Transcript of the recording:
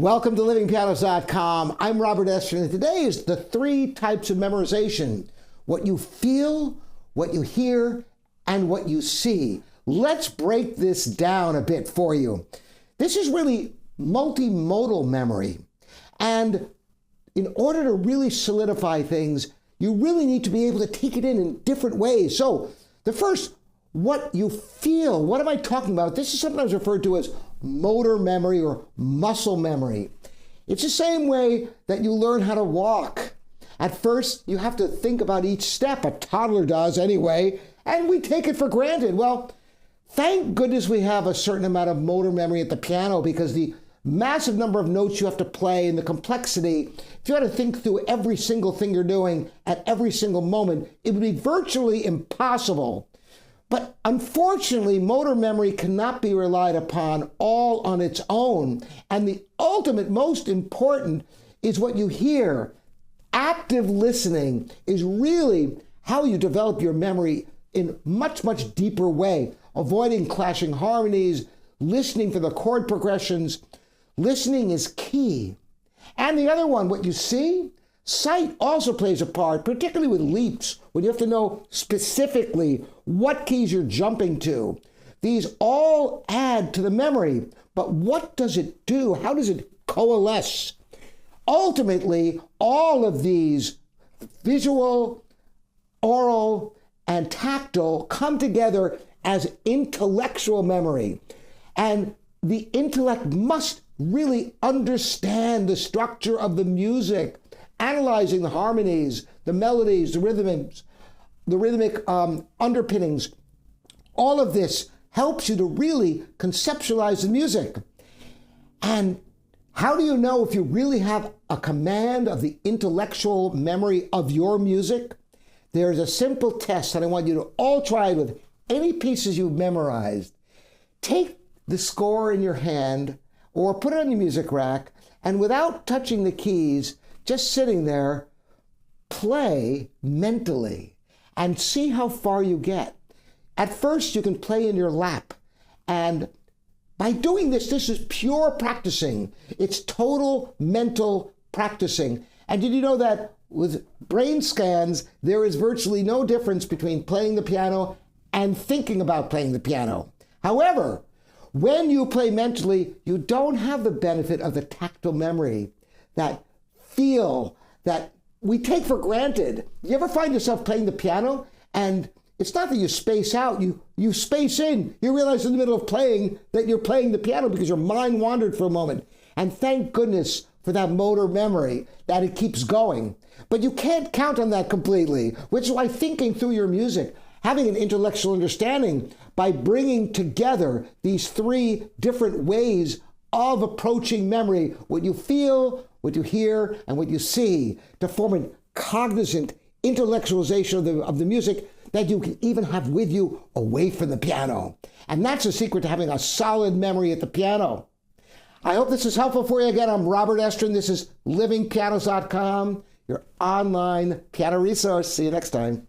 Welcome to livingpianos.com. I'm Robert Estrin, and today is the 3 types of memorization: what you feel, what you hear, and what you see. Let's break this down a bit for you. This is really multimodal memory. And in order to really solidify things, you really need to be able to take it in different ways. So the first, what you feel. What am I talking about? This is sometimes referred to as motor memory or muscle memory. It's the same way that you learn how to walk. At first, you have to think about each step. A toddler does anyway, and we take it for granted. Well, thank goodness we have a certain amount of motor memory at the piano, because the massive number of notes you have to play and the complexity, if you had to think through every single thing you're doing at every single moment, it would be virtually impossible. But unfortunately, motor memory cannot be relied upon all on its own. And the ultimate, most important, is what you hear. Active listening is really how you develop your memory in much, much deeper way. Avoiding clashing harmonies, listening for the chord progressions. Listening is key. And the other one, what you see, sight also plays a part, particularly with leaps, when you have to know specifically what keys you're jumping to. These all add to the memory, but what does it do? How does it coalesce? Ultimately, all of these, visual, oral, and tactile, come together as intellectual memory. And the intellect must really understand the structure of the music, analyzing the harmonies, the melodies, the rhythmic underpinnings. All of this helps you to really conceptualize the music. And how do you know if you really have a command of the intellectual memory of your music? There's a simple test, and I want you to all try it with any pieces you've memorized. Take the score in your hand or put it on your music rack, and without touching the keys, just sitting there, play mentally and see how far you get. At first, you can play in your lap. And by doing this, this is pure practicing. It's total mental practicing. And did you know that with brain scans, there is virtually no difference between playing the piano and thinking about playing the piano? However, when you play mentally, you don't have the benefit of the tactile memory, that feel that we take for granted. You ever find yourself playing the piano and it's not that you space out, you space in. You realize in the middle of playing that you're playing the piano because your mind wandered for a moment. And thank goodness for that motor memory, that it keeps going. But you can't count on that completely, which is why thinking through your music, having an intellectual understanding by bringing together these 3 different ways of approaching memory, what you feel, what you hear, and what you see, to form a cognizant intellectualization of the music that you can even have with you away from the piano. And that's the secret to having a solid memory at the piano. I hope this is helpful for you. Again, I'm Robert Estrin. This is livingpianos.com, your online piano resource. See you next time.